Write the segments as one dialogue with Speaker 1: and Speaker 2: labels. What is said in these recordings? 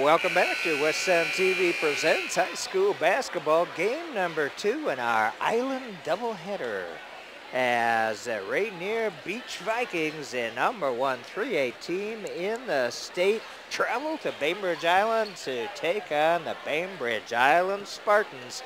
Speaker 1: Welcome back to West Sound TV Presents High School Basketball Game number 2 in our Island doubleheader. As the Rainier Beach Vikings, the number 1 3A team in the state, travel to Bainbridge Island to take on the Bainbridge Island Spartans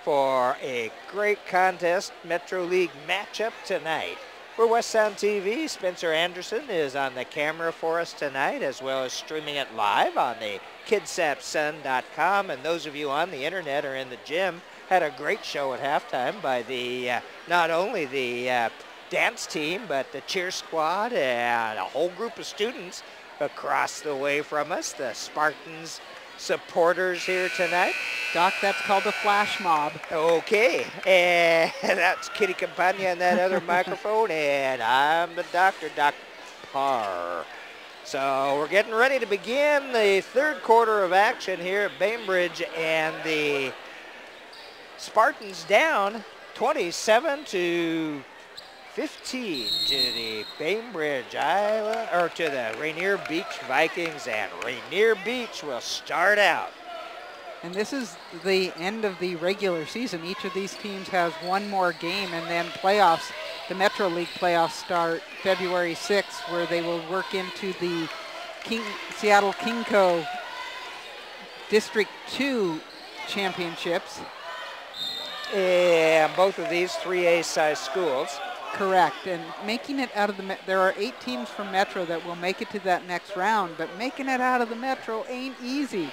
Speaker 1: for a great contest Metro League matchup tonight. For West Sound TV, Spencer Anderson is on the camera for us tonight, as well as streaming it live on the kidsapsun.com. And those of you on the internet or in the gym had a great show at halftime by the not only the dance team, but the cheer squad and a whole group of students across the way from us, the Spartans supporters here tonight.
Speaker 2: Doc, that's called a flash mob.
Speaker 1: Okay, and that's Kitty Campagna in that other microphone, and I'm the doctor, Doc Parr. So we're getting ready to begin the third quarter of action here at Bainbridge, and the Spartans down 27 to 15 to the Bainbridge Island, or to the Rainier Beach Vikings, and Rainier Beach will start out.
Speaker 2: And this is the end of the regular season. Each of these teams has one more game, and then playoffs, the Metro League playoffs start February 6th, where they will work into the Seattle KingCo District 2 championships.
Speaker 1: And both of these 3A size schools.
Speaker 2: Correct, and making it out of there are 8 teams from Metro that will make it to that next round, but making it out of the Metro ain't easy.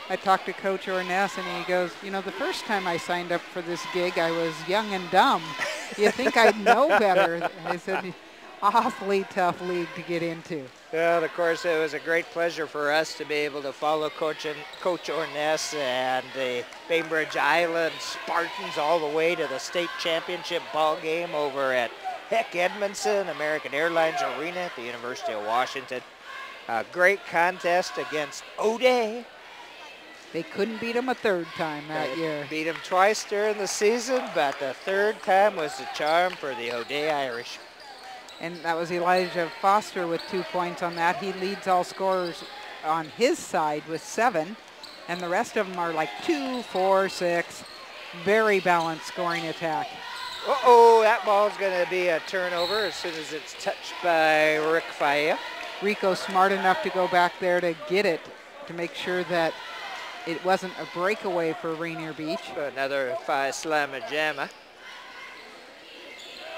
Speaker 2: I talked to Coach Orness, and he goes, you know, the first time I signed up for this gig, I was young and dumb. You think I'd know better? I said, awfully tough league to get into.
Speaker 1: Well, of course, it was a great pleasure for us to be able to follow Coach Orness and the Bainbridge Island Spartans all the way to the state championship ball game over at Heck Edmondson American Airlines Arena at the University of Washington. A great contest against O'Day.
Speaker 2: They couldn't beat them a third time that year.
Speaker 1: Beat them twice during the season, but the third time was the charm for the O'Day Irish.
Speaker 2: And that was Elijah Foster with 2 points on that. He leads all scorers on his side with 7. And the rest of them are like 2, 4, 6. Very balanced scoring attack.
Speaker 1: Uh-oh, that ball's going to be a turnover as soon as it's touched by Rick Faia.
Speaker 2: Rico smart enough to go back there to get it, to make sure that it wasn't a breakaway for Rainier Beach.
Speaker 1: Another Faia slamma jamma.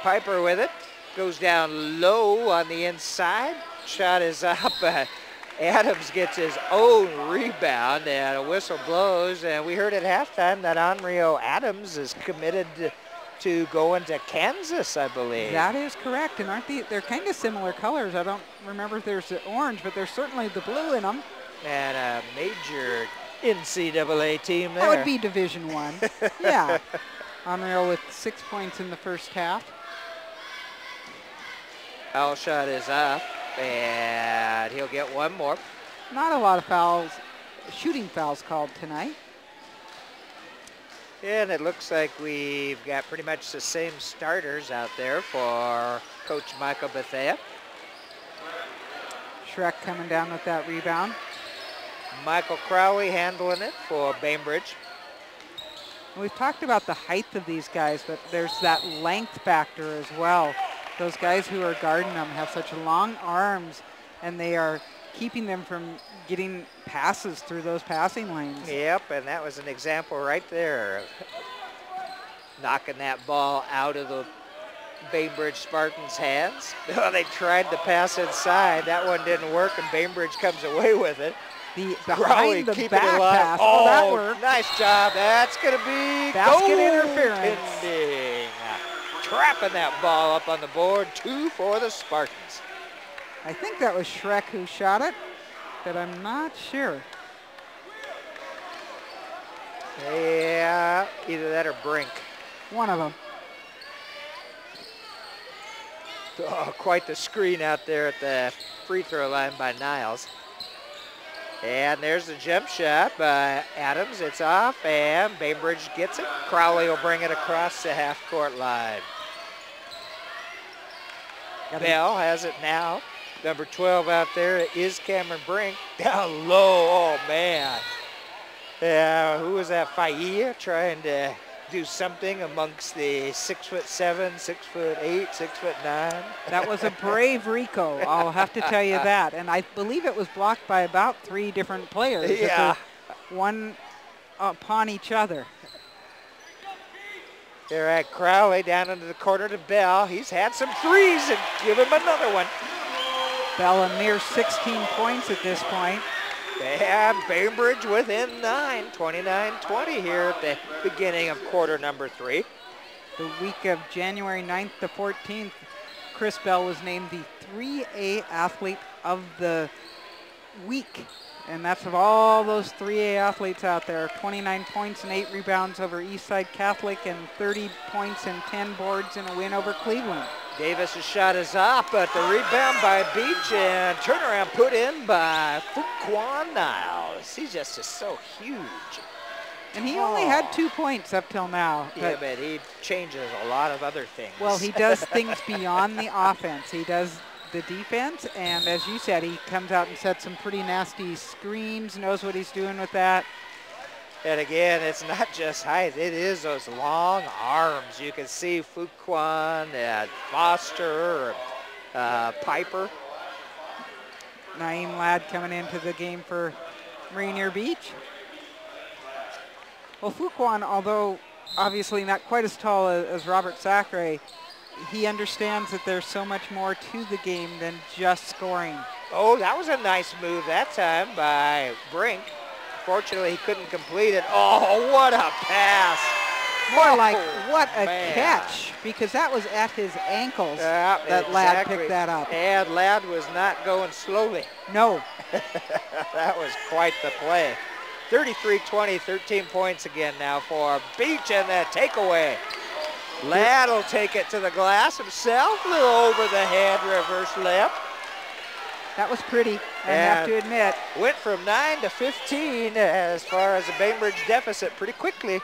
Speaker 1: Piper with it. Goes down low on the inside. Shot is up. Adams gets his own rebound, and a whistle blows. And we heard at halftime that Onryo Adams is committed to going to Kansas, I believe.
Speaker 2: That is correct. And they're kind of similar colors. I don't remember if there's the orange, but there's certainly the blue in them.
Speaker 1: And a major NCAA team there.
Speaker 2: That would be Division I. Yeah. Onryo with 6 points in the first half.
Speaker 1: Foul shot is up, and he'll get one more.
Speaker 2: Not a lot of fouls, shooting fouls called tonight.
Speaker 1: And it looks like we've got pretty much the same starters out there for Coach Michael Bethea.
Speaker 2: Shrek coming down with that rebound.
Speaker 1: Michael Crowley handling it for Bainbridge.
Speaker 2: We've talked about the height of these guys, but there's that length factor as well. Those guys who are guarding them have such long arms, and they are keeping them from getting passes through those passing lanes.
Speaker 1: Yep, and that was an example right there of knocking that ball out of the Bainbridge Spartans' hands. They tried to pass inside. That one didn't work, and Bainbridge comes away with it.
Speaker 2: The behind the back pass.
Speaker 1: Oh,
Speaker 2: that worked.
Speaker 1: Nice job. That's going to be
Speaker 2: basket interference.
Speaker 1: Trapping that ball up on the board. 2 for the Spartans.
Speaker 2: I think that was Shrek who shot it, but I'm not sure.
Speaker 1: Yeah, either that or Brink.
Speaker 2: One of them.
Speaker 1: Oh, quite the screen out there at the free throw line by Niles. And there's the jump shot by Adams. It's off, and Bainbridge gets it. Crowley will bring it across the half-court line. Bell has it now. Number 12 out there is Cameron Brink. Down low, oh man. Yeah, who was that? Faia trying to do something amongst the 6'7", 6'8", 6'9".
Speaker 2: That was a brave Rico, I'll have to tell you that. And I believe it was blocked by about 3 different players.
Speaker 1: Yeah.
Speaker 2: One upon each other.
Speaker 1: They're at Crowley down into the corner to Bell. He's had some threes and give him another one.
Speaker 2: Bell a mere 16 points at this point.
Speaker 1: They have Bainbridge within 9, 29-20 here at the beginning of quarter number 3.
Speaker 2: The week of January 9th to 14th, Chris Bell was named the 3A athlete of the week. And that's of all those 3A athletes out there. 29 points and 8 rebounds over Eastside Catholic and 30 points and 10 boards in a win over Cleveland.
Speaker 1: Davis' shot is off, but the rebound by Beach and turnaround put in by Fuquan Niles. He's just so huge.
Speaker 2: And he only had 2 points up till now.
Speaker 1: Yeah, but he changes a lot of other things.
Speaker 2: Well, he does things beyond the offense. He does the defense, and as you said, he comes out and sets some pretty nasty screens, knows what he's doing with that.
Speaker 1: And again, it's not just height, it is those long arms. You can see Fuquan and Foster, Piper.
Speaker 2: Naeem Ladd coming into the game for Rainier Beach. Well, Fuquan, although obviously not quite as tall as Robert Sacre, he understands that there's so much more to the game than just scoring.
Speaker 1: Oh, that was a nice move that time by Brink. Fortunately, he couldn't complete it. Oh, what a pass.
Speaker 2: More like, what a catch, because that was at his ankles that
Speaker 1: exactly.
Speaker 2: Ladd picked that up.
Speaker 1: And Ladd was not going slowly.
Speaker 2: No.
Speaker 1: That was quite the play. 33-20, 13 points again now for Beach, and that takeaway. Ladd will take it to the glass himself, a little over the head, reverse left.
Speaker 2: That was pretty, I have to admit.
Speaker 1: Went from 9 to 15 as far as the Bainbridge deficit pretty quickly.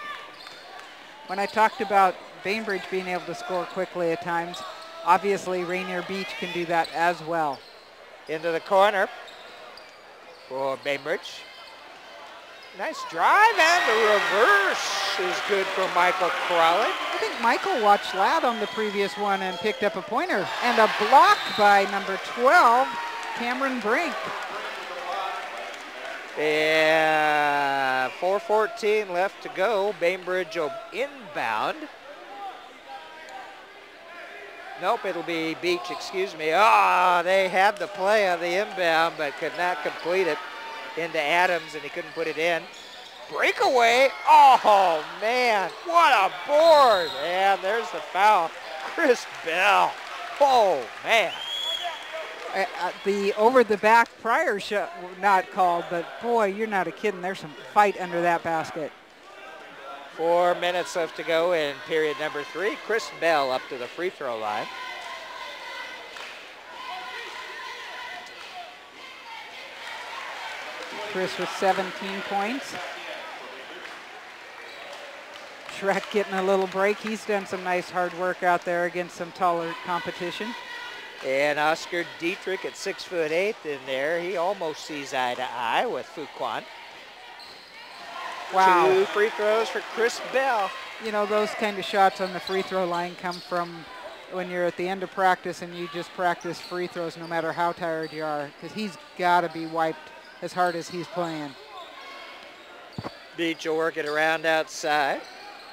Speaker 2: When I talked about Bainbridge being able to score quickly at times, obviously Rainier Beach can do that as well.
Speaker 1: Into the corner for Bainbridge. Nice drive, and the reverse is good for Michael Crowley.
Speaker 2: I think Michael watched Ladd on the previous one and picked up a pointer. And a block by number 12, Cameron Brink.
Speaker 1: And 4:14 left to go. Bainbridge inbound. Nope, it'll be Beach, excuse me. They had the play on the inbound, but could not complete it into Adams, and he couldn't put it in. Breakaway. Oh, man, what a board. And there's the foul. Chris Bell. Oh, man.
Speaker 2: The over-the-back prior shot not called, but boy, you're not a kidding. There's some fight under that basket.
Speaker 1: 4 minutes left to go in period number 3. Chris Bell up to the free throw line.
Speaker 2: Chris with 17 points. Shrek getting a little break. He's done some nice hard work out there against some taller competition.
Speaker 1: And Oscar Dietrich at 6'8" in there. He almost sees eye to eye with Fuquan.
Speaker 2: Wow.
Speaker 1: 2 free throws for Chris Bell.
Speaker 2: You know, those kind of shots on the free throw line come from when you're at the end of practice and you just practice free throws no matter how tired you are, because he's got to be wiped as hard as he's playing.
Speaker 1: Beach will work it around outside.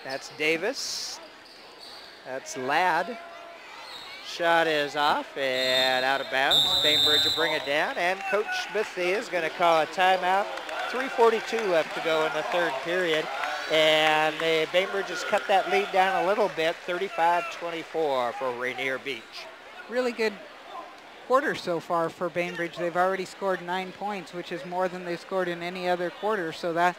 Speaker 1: That's Davis. That's Ladd. Shot is off and out of bounds. Bainbridge will bring it down, and Coach Smithy is going to call a timeout. 3:42 left to go in the third period, and Bainbridge has cut that lead down a little bit, 35-24 for Rainier Beach.
Speaker 2: Really good quarter so far for Bainbridge. They've already scored 9 points, which is more than they've scored in any other quarter, so that's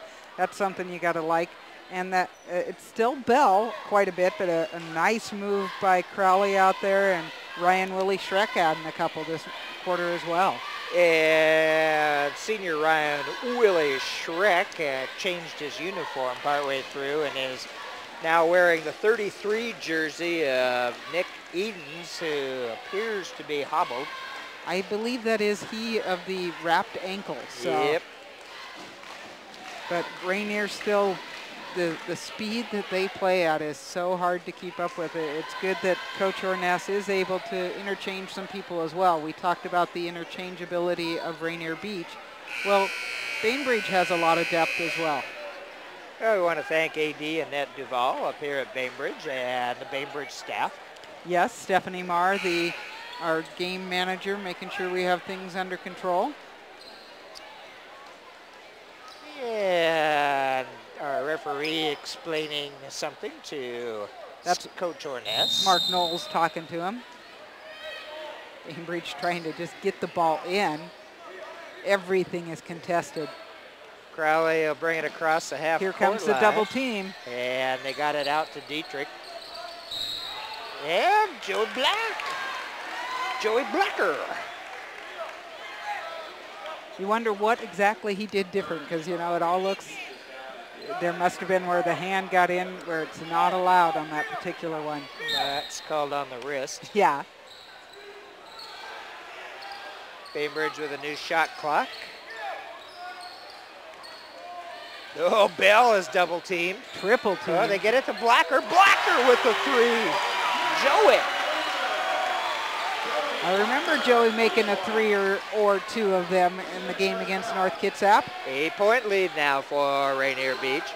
Speaker 2: something you got to like. And that it's still Bell quite a bit, but a nice move by Crowley out there, and Ryan Willie Shrek adding a couple this quarter as well.
Speaker 1: And senior Ryan Willie Shrek changed his uniform partway through and is now wearing the 33 jersey of Nick Edens, who appears to be hobbled.
Speaker 2: I believe that is he of the wrapped ankle. So.
Speaker 1: Yep.
Speaker 2: But Rainier still, the speed that they play at is so hard to keep up with. It's good that Coach Orness is able to interchange some people as well. We talked about the interchangeability of Rainier Beach. Well, Bainbridge has a lot of depth as well.
Speaker 1: Well, we want to thank AD Annette Duval up here at Bainbridge and the Bainbridge staff.
Speaker 2: Yes, Stephanie Marr, our game manager, making sure we have things under control.
Speaker 1: And our referee explaining something to Coach Orness.
Speaker 2: Mark Knowles talking to him. Bainbridge trying to just get the ball in. Everything is contested.
Speaker 1: Crowley will bring it across the half
Speaker 2: Here
Speaker 1: court
Speaker 2: comes the
Speaker 1: line.
Speaker 2: double team.
Speaker 1: And they got it out to Dietrich. And Joey Blacker.
Speaker 2: You wonder what exactly he did different, because, you know, it all looks, there must have been where the hand got in where it's not allowed on that particular one.
Speaker 1: That's called on the wrist.
Speaker 2: Yeah.
Speaker 1: Bainbridge with a new shot clock. Oh, Bell is double teamed.
Speaker 2: Triple team.
Speaker 1: Oh, they get it to Blacker. Blacker with the three. Joey.
Speaker 2: I remember Joey making a 3 or 2 of them in the game against North Kitsap.
Speaker 1: 8-point lead now for Rainier Beach.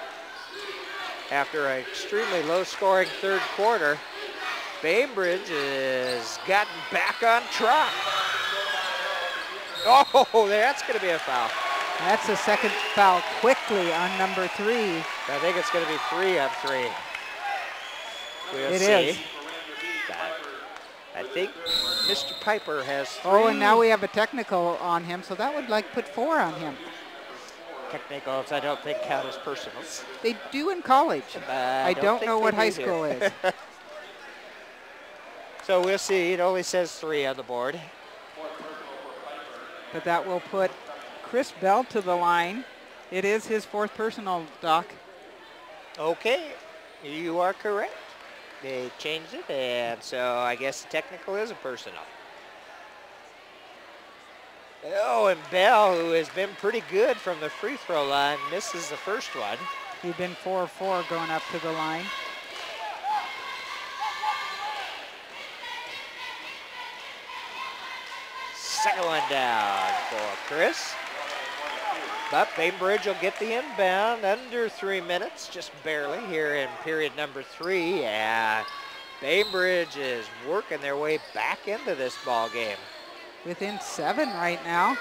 Speaker 1: After an extremely low-scoring third quarter, Bainbridge has gotten back on track. Oh, that's going to be a foul.
Speaker 2: That's the second foul quickly on number 3.
Speaker 1: I think it's going to be 3 on 3. We'll see.
Speaker 2: It is.
Speaker 1: I think Mr. Piper has 3.
Speaker 2: Oh, and now we have a technical on him, so that would put 4 on him.
Speaker 1: Technicals, I don't think count as personals.
Speaker 2: They do in college. I don't know what high school is.
Speaker 1: So we'll see. It only says 3 on the board.
Speaker 2: But that will put Chris Bell to the line. It is his 4th personal, Doc.
Speaker 1: Okay, you are correct. They changed it, and so I guess the technical is a personal. Oh, and Bell, who has been pretty good from the free throw line, misses the first one.
Speaker 2: He's been 4-4 going up to the line.
Speaker 1: Second one down for Chris. But Bainbridge will get the inbound under 3 minutes, just barely here in period number 3. Yeah, Bainbridge is working their way back into this ball game.
Speaker 2: Within 7 right now.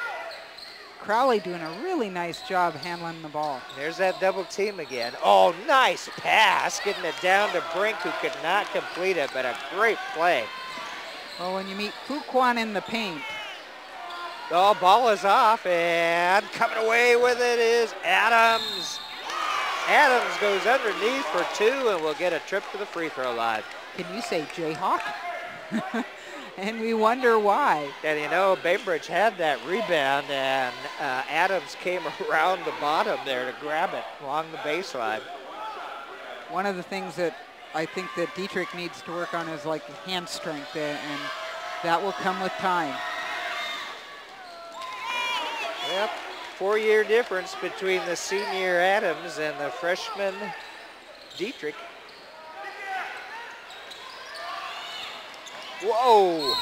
Speaker 2: Crowley doing a really nice job handling the ball.
Speaker 1: There's that double team again. Oh, nice pass, getting it down to Brink, who could not complete it, but a great play.
Speaker 2: Well, when you meet Fuquan in the paint.
Speaker 1: The ball is off, and coming away with it is Adams. Adams goes underneath for 2 and will get a trip to the free throw line.
Speaker 2: Can you say Jayhawk? And we wonder why.
Speaker 1: And you know, Bainbridge had that rebound, and Adams came around the bottom there to grab it along the baseline.
Speaker 2: One of the things that I think that Dietrich needs to work on is hand strength, and that will come with time.
Speaker 1: Yep, 4-year difference between the senior Adams and the freshman Dietrich. Whoa!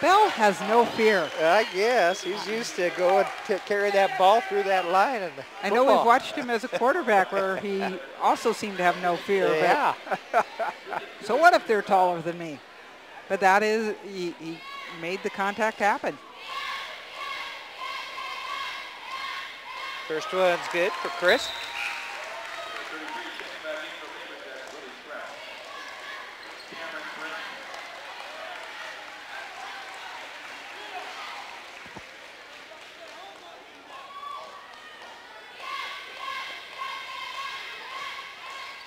Speaker 2: Bell has no fear.
Speaker 1: I guess he's used to going to carry that ball through that line. And
Speaker 2: I know we've watched him as a quarterback where he also seemed to have no fear.
Speaker 1: Yeah.
Speaker 2: So what if they're taller than me? But that is, he made the contact happen.
Speaker 1: First one's good for Chris.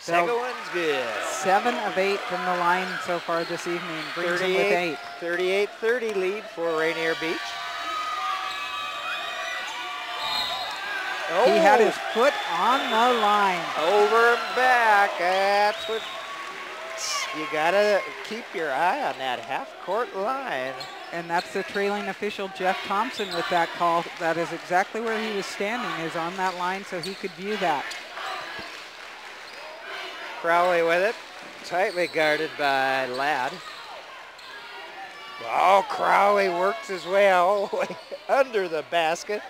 Speaker 1: Second one's good.
Speaker 2: 7 of 8 from the line so far this evening. Brings him with 8.
Speaker 1: 38-30 lead for Rainier Beach.
Speaker 2: Oh. He had his foot on the line.
Speaker 1: Over and back. That's what you gotta keep your eye on that half-court line.
Speaker 2: And that's the trailing official, Jeff Thompson, with that call. That is exactly where he was standing, is on that line, so he could view that.
Speaker 1: Crowley with it, tightly guarded by Ladd. Oh, Crowley works his way all the way under the basket.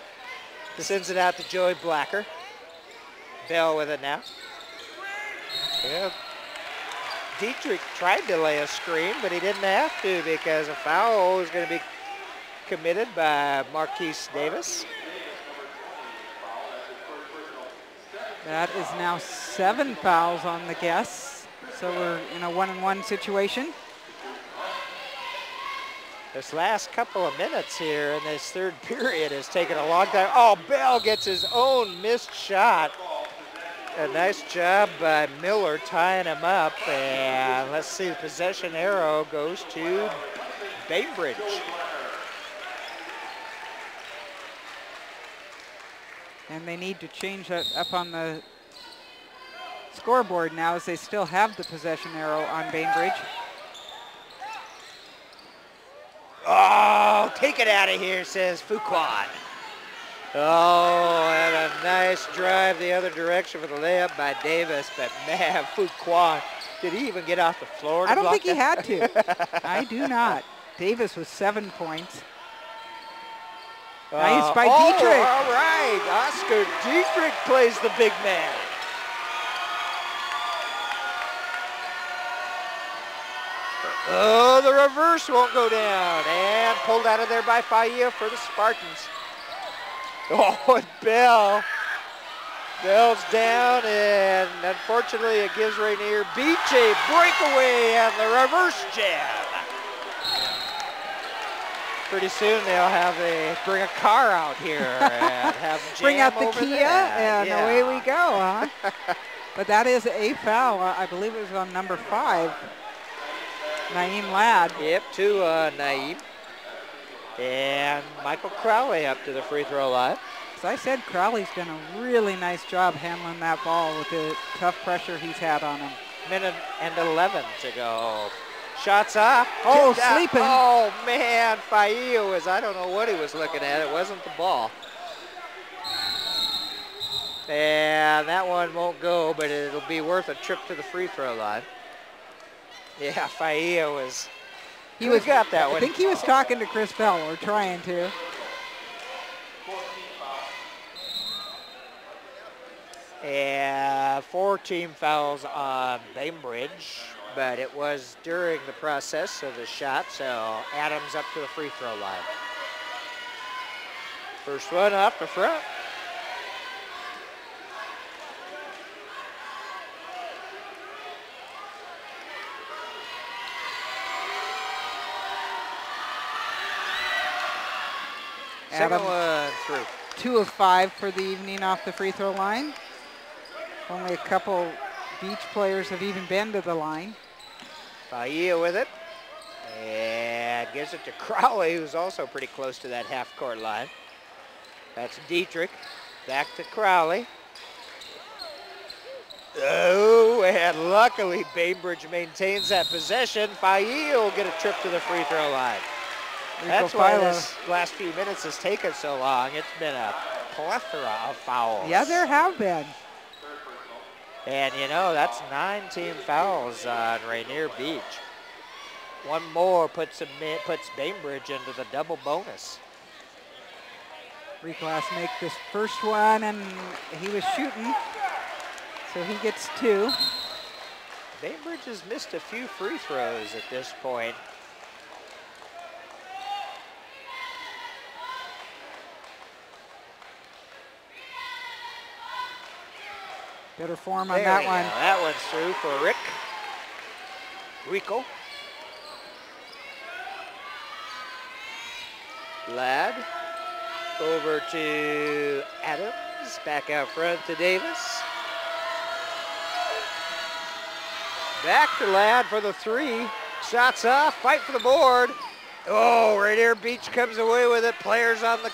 Speaker 1: Sends it out to Joey Blacker. Bell with it now. Yeah. Dietrich tried to lay a screen, but he didn't have to because a foul is going to be committed by Marquise Davis.
Speaker 2: That is now 7 fouls on the guests. So we're in a 1-on-1 situation.
Speaker 1: This last couple of minutes here in this third period has taken a long time. Oh, Bell gets his own missed shot. A nice job by Miller tying him up. And let's see, the possession arrow goes to Bainbridge.
Speaker 2: And they need to change that up on the scoreboard now, as they still have the possession arrow on Bainbridge.
Speaker 1: Oh, take it out of here, says Fuquan. Oh, and a nice drive the other direction for the layup by Davis. But man, Fuquan, did he even get off the floor to
Speaker 2: I don't think he
Speaker 1: that?
Speaker 2: had to. I do not. Davis with 7 points. Nice by Dietrich.
Speaker 1: All right, Oscar Dietrich plays the big man. Oh, the reverse won't go down. And pulled out of there by Faia for the Spartans. Oh, and Bell's down, and unfortunately it gives Rainier Beach a breakaway and the reverse jab. Pretty soon they'll bring a car out here and have jam
Speaker 2: bring out the
Speaker 1: over
Speaker 2: Kia,
Speaker 1: that.
Speaker 2: and away we go, huh? But that is a foul. I believe it was on number 5, Naeem Ladd.
Speaker 1: Yep, to Naeem. And Michael Crowley up to the free throw line.
Speaker 2: As I said, Crowley's done a really nice job handling that ball with the tough pressure he's had on him.
Speaker 1: Minute and 11 to go. Shots off.
Speaker 2: Oh,
Speaker 1: Tipped out.
Speaker 2: sleeping.
Speaker 1: Oh, man. Faia was, I don't know what he was looking at. It wasn't the ball. And that one won't go, but it'll be worth a trip to the free throw line. Yeah, Faia was... He got that one.
Speaker 2: I think he was talking to Chris Bell, or trying to.
Speaker 1: And 4 team fouls on Bainbridge, but it was during the process of the shot, so Adams up to the free throw line. First one off the front. Second one through.
Speaker 2: 2 of 5 for the evening off the free throw line. Only a couple Beach players have even been to the line.
Speaker 1: Faia with it. And gives it to Crowley, who's also pretty close to that half-court line. That's Dietrich. Back to Crowley. Oh, and luckily Bainbridge maintains that possession. Faia will get a trip to the free throw line. That's why this last few minutes has taken so long. It's been a plethora of fouls.
Speaker 2: Yeah, there have been.
Speaker 1: And, you know, that's 9 team fouls on Rainier Beach. One more puts Bainbridge into the double bonus.
Speaker 2: Rico has to make this first one, and he was shooting, so he gets 2.
Speaker 1: Bainbridge has missed a few free throws at this point.
Speaker 2: Better form on that one.
Speaker 1: That one's through for Rico. Ladd over to Adams. Back out front to Davis. Back to Ladd for the 3. Shots off. Fight for the board. Oh, Rainier Beach comes away with it. Players on the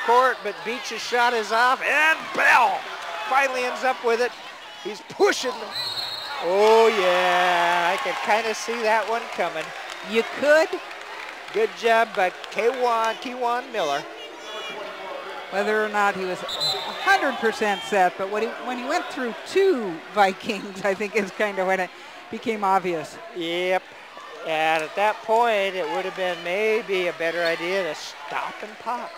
Speaker 1: court, but Beach's shot is off. And Bell finally ends up with it. He's pushing Oh, yeah, I can kind of see that one coming.
Speaker 2: You could.
Speaker 1: Good job by Kewan Miller.
Speaker 2: Whether or not he was 100% set, but when he went through 2 Vikings, I think is kind of when it became obvious.
Speaker 1: Yep. And at that point, it would have been maybe a better idea to stop and pop.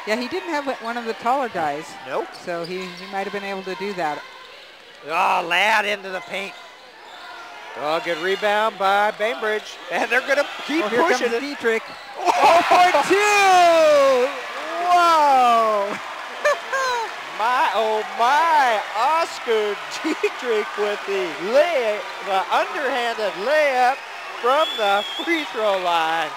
Speaker 2: Yeah, he didn't have one of the taller guys.
Speaker 1: Nope.
Speaker 2: So he might have been able to do that.
Speaker 1: Oh, Ladd into the paint. Oh, good rebound by Bainbridge. And they're going to keep
Speaker 2: here
Speaker 1: pushing
Speaker 2: comes
Speaker 1: it.
Speaker 2: Dietrich.
Speaker 1: Oh,
Speaker 2: for 2! Whoa!
Speaker 1: my, Oscar Dietrich with the underhanded layup from the free throw line.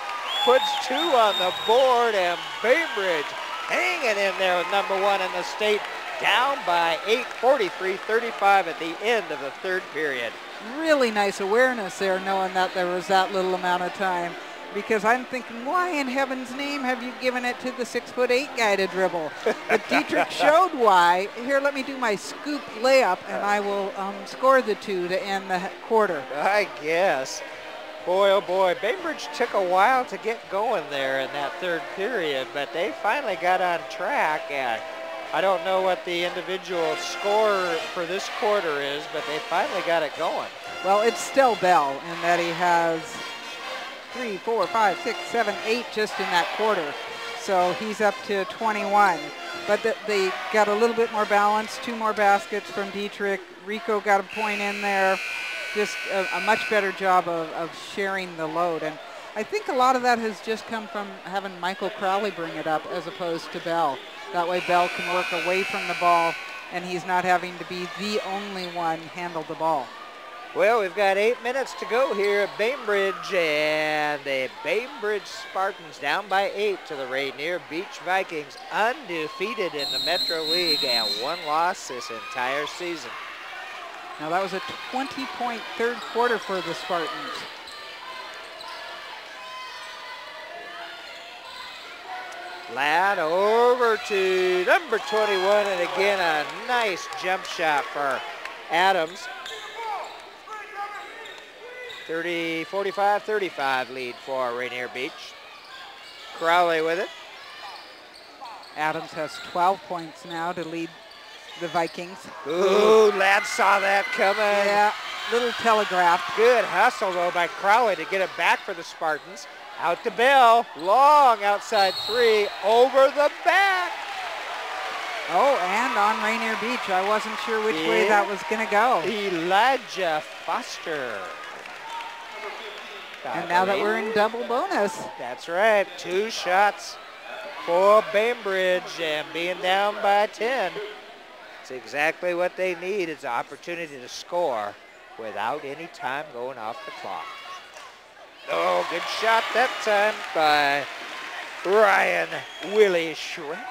Speaker 1: Puts 2 on the board, and Bainbridge hanging in there with number 1 in the state, down by 8, 43-35 at the end of the 3rd period.
Speaker 2: Really nice awareness there, knowing that there was that little amount of time. Because I'm thinking, why in heaven's name have you given it to the 6'8" guy to dribble? But Dietrich showed why. Here, let me do my scoop layup, and I will score the 2 to end the quarter.
Speaker 1: I guess. Boy, oh boy, Bainbridge took a while to get going there in that 3rd period, but they finally got on track. And I don't know what the individual score for this quarter is, but they finally got it going.
Speaker 2: Well, it's still Bell in that he has 3, 4, 5, 6, 7, 8 just in that quarter. So he's up to 21. But they got a little bit more balance, 2 more baskets from Dietrich. Rico got a point in there. Just a much better job of sharing the load. And I think a lot of that has just come from having Michael Crowley bring it up as opposed to Bell. That way Bell can work away from the ball, and he's not having to be the only one handle the ball.
Speaker 1: Well, we've got 8 minutes to go here at Bainbridge, and the Bainbridge Spartans down by 8 to the Rainier Beach Vikings, undefeated in the Metro League and 1 loss this entire season.
Speaker 2: Now that was a 20-point 3rd quarter for the Spartans.
Speaker 1: Ladd over to number 21, and again a nice jump shot for Adams. 45-35 lead for Rainier Beach. Crowley with it.
Speaker 2: Adams has 12 points now to lead the Vikings.
Speaker 1: Ooh, Ladd saw that coming.
Speaker 2: Yeah, little telegraph.
Speaker 1: Good hustle, though, by Crowley to get it back for the Spartans. Out to Bell, long outside 3, over the back.
Speaker 2: Oh, and on Rainier Beach. I wasn't sure which way that was going to go.
Speaker 1: Elijah Foster.
Speaker 2: And now that we're in double bonus.
Speaker 1: That's right, 2 shots for Bainbridge, and being down by 10. It's exactly what they need. It's an opportunity to score without any time going off the clock. Oh, good shot that time by Ryan Willie Schreck.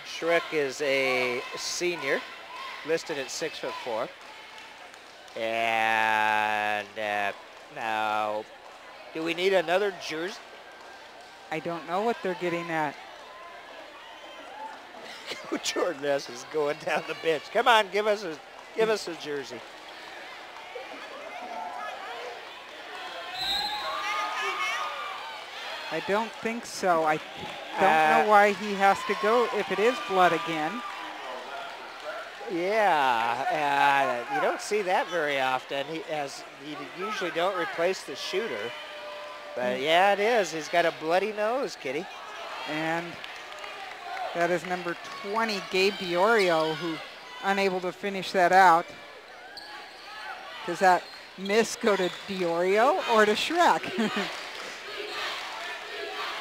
Speaker 1: Schreck is a senior, listed at 6'4". And now, do we need another jersey?
Speaker 2: I don't know what they're getting at.
Speaker 1: Jordan S. is going down the bench. Come on, give us a jersey.
Speaker 2: I don't think so. I don't know why he has to go if it is blood again.
Speaker 1: Yeah, you don't see that very often. You usually don't replace the shooter. But yeah, it is. He's got a bloody nose, Kitty.
Speaker 2: And that is number 20, Gabe Diorio, who unable to finish that out. Does that miss go to Diorio or to Schreck?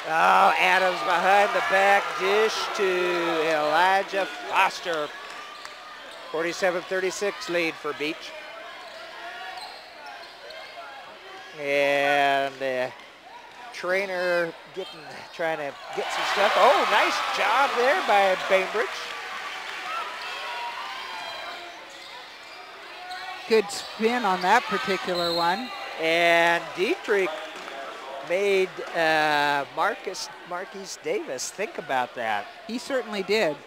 Speaker 1: Oh, Adams behind the back dish to Elijah Foster. 47-36 lead for Beach. And the trainer trying to get some stuff. Oh, nice job there by Bainbridge.
Speaker 2: Good spin on that particular one.
Speaker 1: And Dietrich made Marquise Davis think about that.
Speaker 2: He certainly did.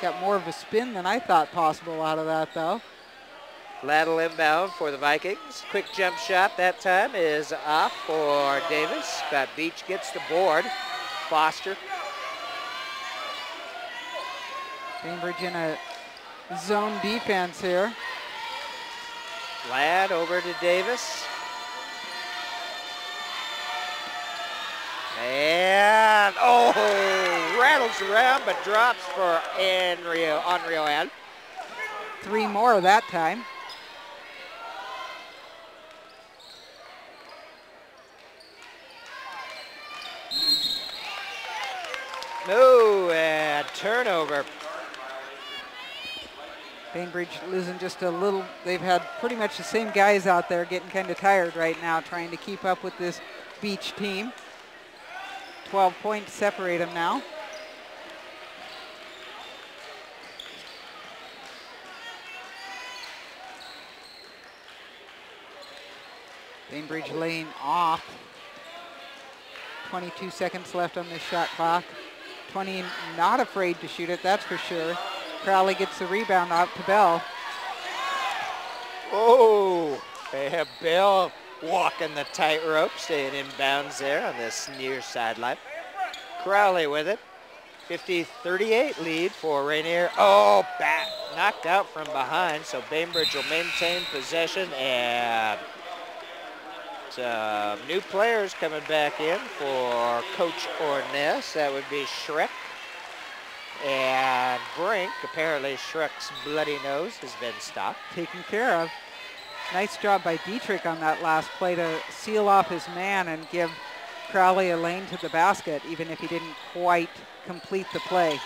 Speaker 2: Got more of a spin than I thought possible out of that, though.
Speaker 1: Lateral inbound for the Vikings. Quick jump shot that time is off for Davis, but Beach gets the board. Foster.
Speaker 2: Bainbridge in a zone defense here.
Speaker 1: Ladd over to Davis. And, oh, rattles around but drops for Henry.
Speaker 2: 3 more that time.
Speaker 1: No, and turnover.
Speaker 2: Bainbridge losing just a little. They've had pretty much the same guys out there getting kind of tired right now trying to keep up with this Beach team. 12 points separate them now. Bainbridge laying off. 22 seconds left on this shot clock. 20 not afraid to shoot it, that's for sure. Crowley gets the rebound out to Bell.
Speaker 1: Oh, they have Bell walking the tightrope, staying in bounds there on this near sideline. Crowley with it. 50-38 lead for Rainier. Oh, knocked out from behind, so Bainbridge will maintain possession, and new players coming back in for Coach Orness. That would be Schreck and Brink. Apparently Schreck's bloody nose has been stopped.
Speaker 2: Taken care of. Nice job by Dietrich on that last play to seal off his man and give Crowley a lane to the basket, even if he didn't quite complete the play.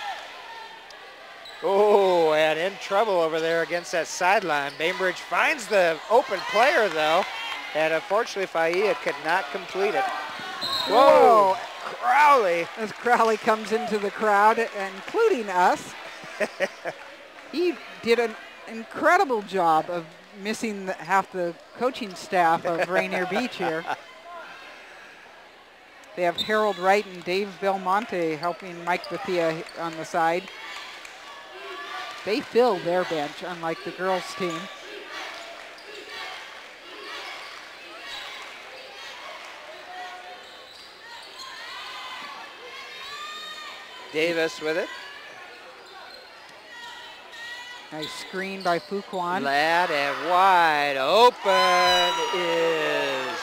Speaker 1: Oh, and in trouble over there against that sideline. Bainbridge finds the open player, though, and unfortunately Faia could not complete it. Whoa, Crowley.
Speaker 2: As Crowley comes into the crowd, including us, he did an incredible job of missing half the coaching staff of Rainier Beach here. They have Harold Wright and Dave Belmonte helping Mike Bethia on the side. They fill their bench, unlike the girls' team.
Speaker 1: Davis with it.
Speaker 2: Nice screen by Fuquan.
Speaker 1: Ladd, and wide open is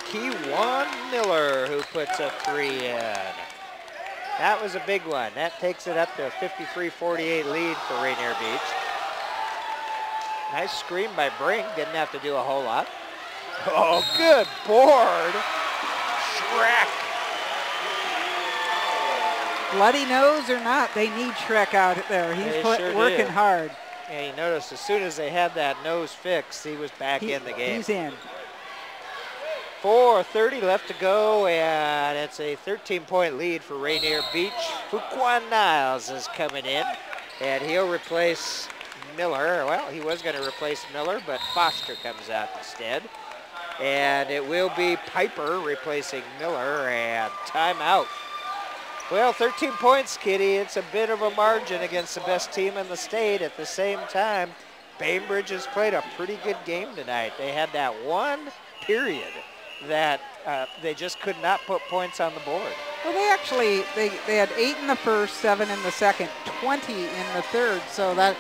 Speaker 1: Kewan Miller, who puts a 3 in. That was a big one. That takes it up to a 53-48 lead for Rainier Beach. Nice screen by Brink. Didn't have to do a whole lot. Oh, good board. Schreck.
Speaker 2: Bloody nose or not, they need Schreck out there. He's working hard.
Speaker 1: Yeah, you notice as soon as they had that nose fixed, he was back in the game.
Speaker 2: He's in.
Speaker 1: 4:30 left to go, and it's a 13-point lead for Rainier Beach. Fuquan Niles is coming in, and he'll replace Miller. Well, he was going to replace Miller, but Foster comes out instead. And it will be Piper replacing Miller, and timeout. Well, 13 points, Kitty. It's a bit of a margin against the best team in the state. At the same time, Bainbridge has played a pretty good game tonight. They had that one period that they just could not put points on the board.
Speaker 2: Well, they had 8 in the first, 7 in the second, 20 in the third, so that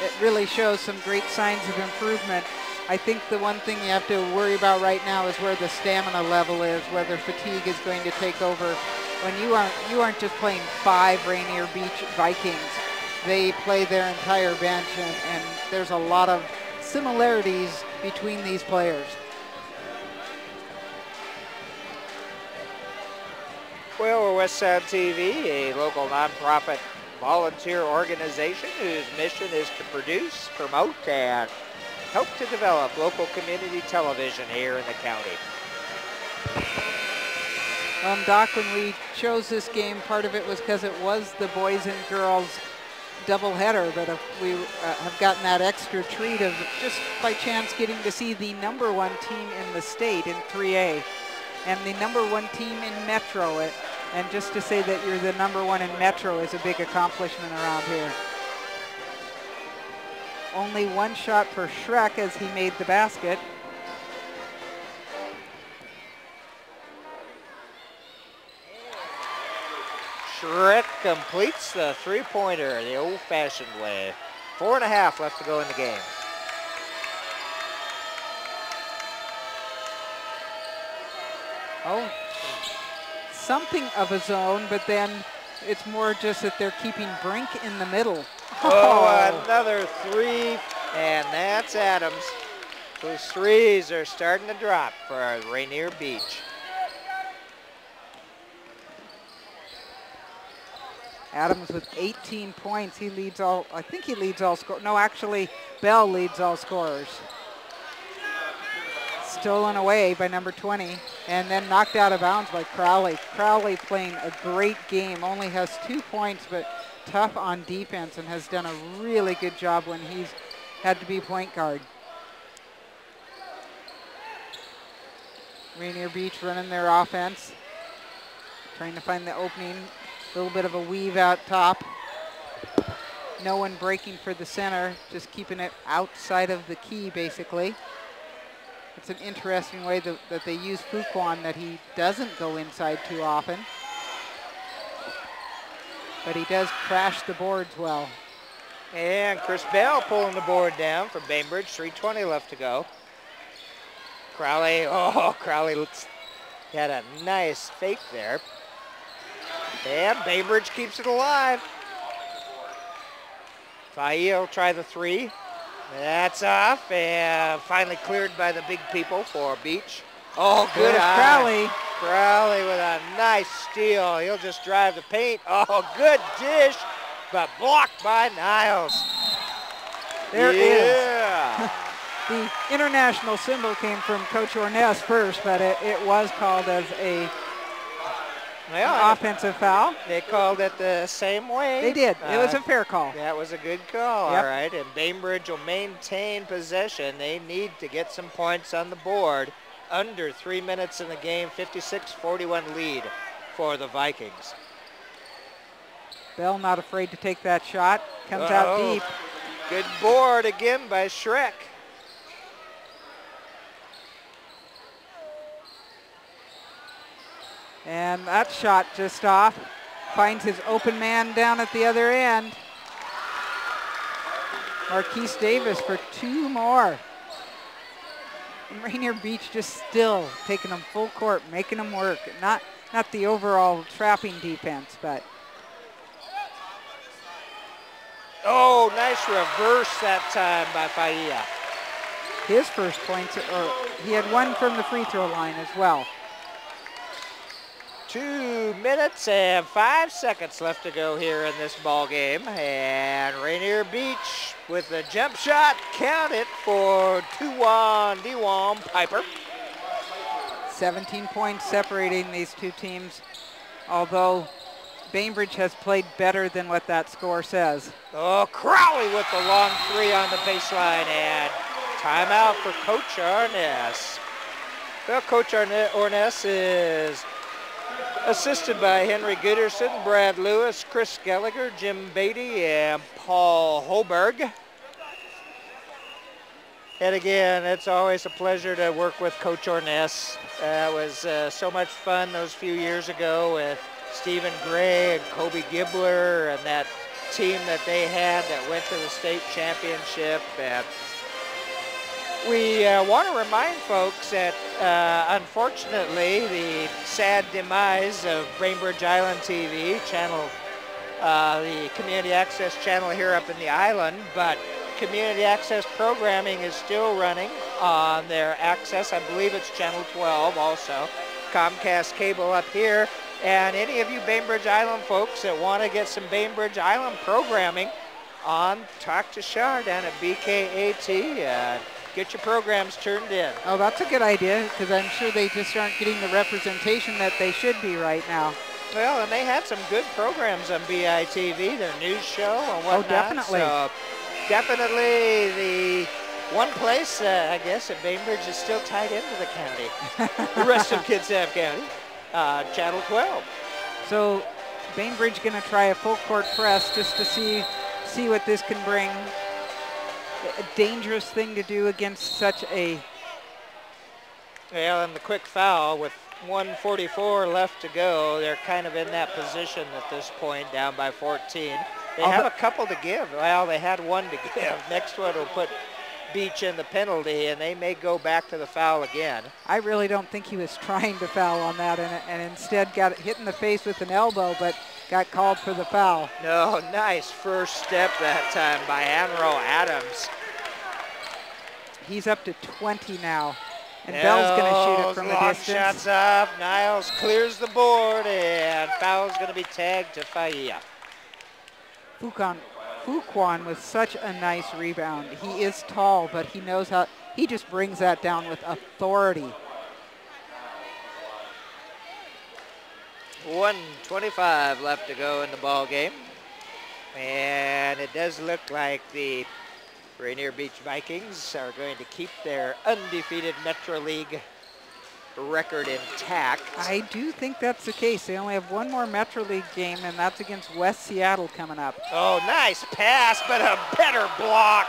Speaker 2: it really shows some great signs of improvement. I think the one thing you have to worry about right now is where the stamina level is, whether fatigue is going to take over. When you aren't just playing 5 Rainier Beach Vikings, they play their entire bench, and there's a lot of similarities between these players.
Speaker 1: Well, we're West Sound TV, a local nonprofit volunteer organization whose mission is to produce, promote, and help to develop local community television here in the county.
Speaker 2: Doc, when we chose this game, part of it was because it was the boys and girls doubleheader, but if we have gotten that extra treat of just by chance getting to see the #1 team in the state in 3A and the #1 team in Metro. And just to say that you're the #1 in Metro is a big accomplishment around here. Only one shot for Shrek as he made the basket.
Speaker 1: Shrek completes the three-pointer the old-fashioned way. 4.5 left to go in the game.
Speaker 2: Oh, something of a zone, but then it's more just that they're keeping Brink in the middle.
Speaker 1: Oh, another three, and that's Adams. Those threes are starting to drop for Rainier Beach.
Speaker 2: Adams with 18 points. He leads all, I think he leads all scorers. No, actually, Bell leads all scorers. Stolen away by number 20, and then knocked out of bounds by Crowley. Crowley playing a great game, only has 2 points, but tough on defense and has done a really good job when he's had to be point guard. Rainier Beach running their offense, trying to find the opening. A little bit of a weave out top. No one breaking for the center, just keeping it outside of the key, basically. It's an interesting way that they use Fuquan, that he doesn't go inside too often. But he does crash the boards well.
Speaker 1: And Chris Bell pulling the board down for Bainbridge. 3:20 left to go. Crowley, Crowley had a nice fake there. And Bainbridge keeps it alive. Faia will try the three. That's off, and finally cleared by the big people for Beach. Oh, good eye.
Speaker 2: Crowley.
Speaker 1: Crowley with a nice steal. He'll just drive the paint. Oh, good dish, but blocked by Niles.
Speaker 2: There it is. The international symbol came from Coach Ornez first, but it was called as a offensive foul.
Speaker 1: They called it the same way.
Speaker 2: They did. It was a fair call.
Speaker 1: That was a good call.
Speaker 2: Yep.
Speaker 1: All right, and Bainbridge will maintain possession. They need to get some points on the board. Under 3 minutes in the game, 56-41 lead for the Vikings.
Speaker 2: Bell not afraid to take that shot. Comes out deep.
Speaker 1: Good board again by Shrek.
Speaker 2: And that shot just off. Finds his open man down at the other end. Marquise Davis for 2 more. And Rainier Beach just still taking them full court, making them work. Not the overall trapping defense, but.
Speaker 1: Oh, nice reverse that time by Faia.
Speaker 2: His first points, or he had 1 from the free throw line as well.
Speaker 1: 2 minutes and 5 seconds left to go here in this ball game. And Rainier Beach with the jump shot. Count it for 2-1 Dewan Piper.
Speaker 2: 17 points separating these two teams, although Bainbridge has played better than what that score says.
Speaker 1: Oh, Crowley with the long three on the baseline, and timeout for Coach Arness. Well, Coach Arness is assisted by Henry Gooderson, Brad Lewis, Chris Gallagher, Jim Beatty, and Paul Holberg. And again, it's always a pleasure to work with Coach Arness. It was so much fun those few years ago with Stephen Gray and Kobe Gibbler and that team that they had that went to the state championship. And we want to remind folks that unfortunately the sad demise of Bainbridge Island TV channel, the community access channel here up in the island, but community access programming is still running on their access. I believe it's channel 12 also. Comcast cable up here. And any of you Bainbridge Island folks that want to get some Bainbridge Island programming on, talk to Shar down at BKAT. Get your programs turned in.
Speaker 2: Oh, that's a good idea, because I'm sure they just aren't getting the representation that they should be right now.
Speaker 1: Well, and they have some good programs on BITV, their news show and whatnot.
Speaker 2: Oh, definitely.
Speaker 1: So definitely the one place, I guess, at Bainbridge is still tied into the county. The rest of Kitsap County, Channel 12.
Speaker 2: So Bainbridge going to try a full court press just to see what this can bring. A dangerous thing to do against such a...
Speaker 1: Well, and the quick foul with 1:44 left to go. They're kind of in that position at this point, down by 14. They have a couple to give. Well, they had one to give. Next one will put Beach in the penalty, and they may go back to the foul again.
Speaker 2: I really don't think he was trying to foul on that, and instead got hit in the face with an elbow, but got called for the foul.
Speaker 1: No, nice first step that time by Anro Adams.
Speaker 2: He's up to 20 now, and Bell's going to shoot it from a distance.
Speaker 1: Shots off. Niles clears the board, and foul's going to be tagged to Faia.
Speaker 2: Fuquan with such a nice rebound. He is tall, but he knows how, he just brings that down with authority.
Speaker 1: 1:25 left to go in the ball game. And it does look like the Rainier Beach Vikings are going to keep their undefeated Metro League record intact.
Speaker 2: I do think that's the case. They only have one more Metro League game, and that's against West Seattle coming up.
Speaker 1: Oh, nice pass, but a better block.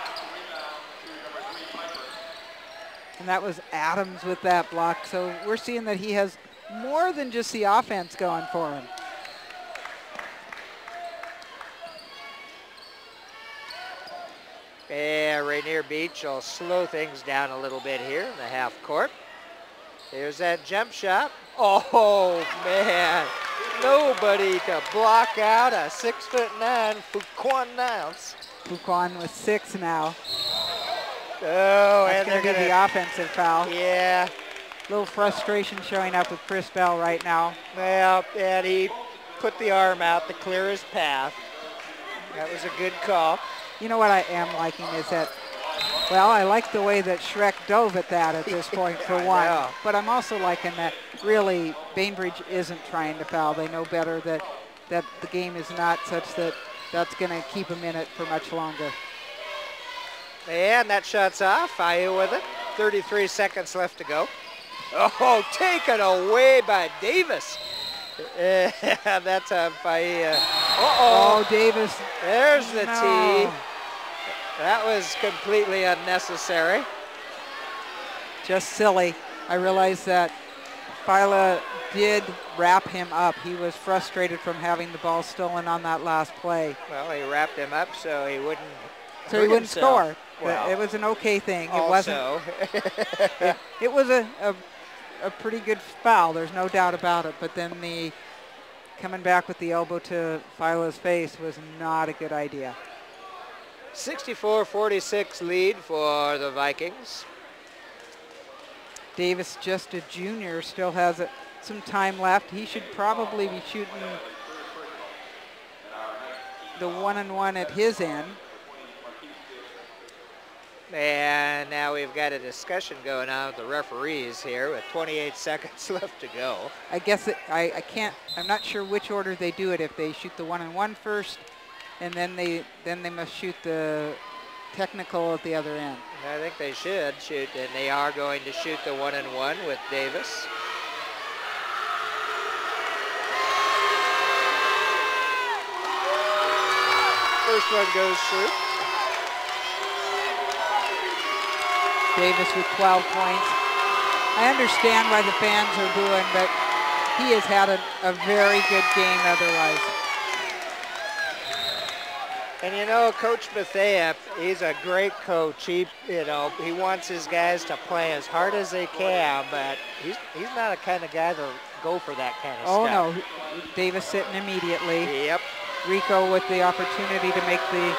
Speaker 2: And that was Adams with that block. So we're seeing that he has more than just the offense going for him.
Speaker 1: Yeah, Rainier Beach will slow things down a little bit here in the half court. Here's that jump shot. Oh, man. Nobody to block out a 6'9" Fuquan Niles.
Speaker 2: Fuquan with 6 now.
Speaker 1: Oh,
Speaker 2: That's
Speaker 1: and they're going to
Speaker 2: the offensive foul.
Speaker 1: Yeah.
Speaker 2: A little frustration showing up with Chris Bell right now.
Speaker 1: Well, and he put the arm out to clear his path. That was a good call.
Speaker 2: You know what I am liking is that, well, I like the way that Schreck dove at that at this point for one. But I'm also liking that really Bainbridge isn't trying to foul. They know better that the game is not such that that's going to keep them in it for much longer.
Speaker 1: And that shot's off. Faia with it. 33 seconds left to go. Oh, taken away by Davis. That's a Faia.
Speaker 2: Oh, Davis.
Speaker 1: There's the tee. That was completely unnecessary.
Speaker 2: Just silly. I realize that Fila did wrap him up. He was frustrated from having the ball stolen on that last play.
Speaker 1: Well, he wrapped him up so he wouldn't
Speaker 2: score.
Speaker 1: Well,
Speaker 2: it was an okay thing. It
Speaker 1: also.
Speaker 2: wasn't. It was a pretty good foul. There's no doubt about it. But then the coming back with the elbow to Fila's face was not a good idea.
Speaker 1: 64-46 lead for the Vikings.
Speaker 2: Davis, just a junior, still has some time left. He should probably be shooting the 1-and-1 at his end.
Speaker 1: And now we've got a discussion going on with the referees here with 28 seconds left to go.
Speaker 2: I guess I can't, I'm not sure which order they do it. If they shoot the 1-and-1 first, and then they must shoot the technical at the other end.
Speaker 1: I think they should shoot, and they are going to shoot the 1-and-1 with Davis. First one goes through.
Speaker 2: Davis with 12 points. I understand why the fans are booing, but he has had a very good game otherwise.
Speaker 1: And you know, Coach Bethea, he's a great coach. He wants his guys to play as hard as they can, but he's not a kind of guy to go for that kind of stuff.
Speaker 2: Oh no, Davis sitting immediately.
Speaker 1: Yep.
Speaker 2: Rico with the opportunity to make the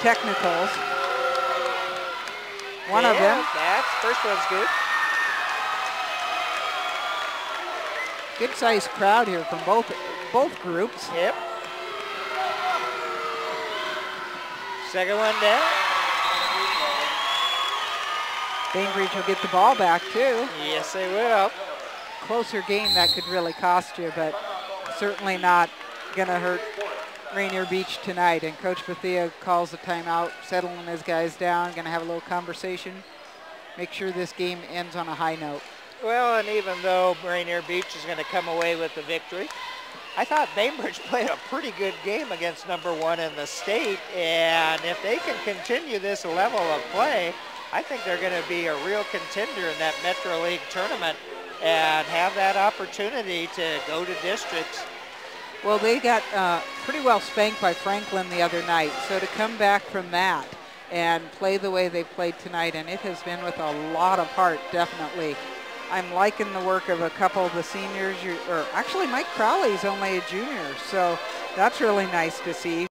Speaker 2: technicals. One of them.
Speaker 1: That first one's good.
Speaker 2: Good sized crowd here from both groups.
Speaker 1: Yep. Second one down.
Speaker 2: Bainbridge will get the ball back too.
Speaker 1: Yes, they will.
Speaker 2: Closer game that could really cost you, but certainly not going to hurt Rainier Beach tonight. And Coach Bethea calls a timeout, settling his guys down, going to have a little conversation, make sure this game ends on a high note.
Speaker 1: Well, and even though Rainier Beach is going to come away with the victory, I thought Bainbridge played a pretty good game against #1 in the state, and if they can continue this level of play, I think they're going to be a real contender in that Metro League tournament and have that opportunity to go to districts.
Speaker 2: Well, they got pretty well spanked by Franklin the other night, so to come back from that and play the way they played tonight, and it has been with a lot of heart, definitely. I'm liking the work of a couple of the seniors, or actually Mike Crowley's only a junior, so that's really nice to see.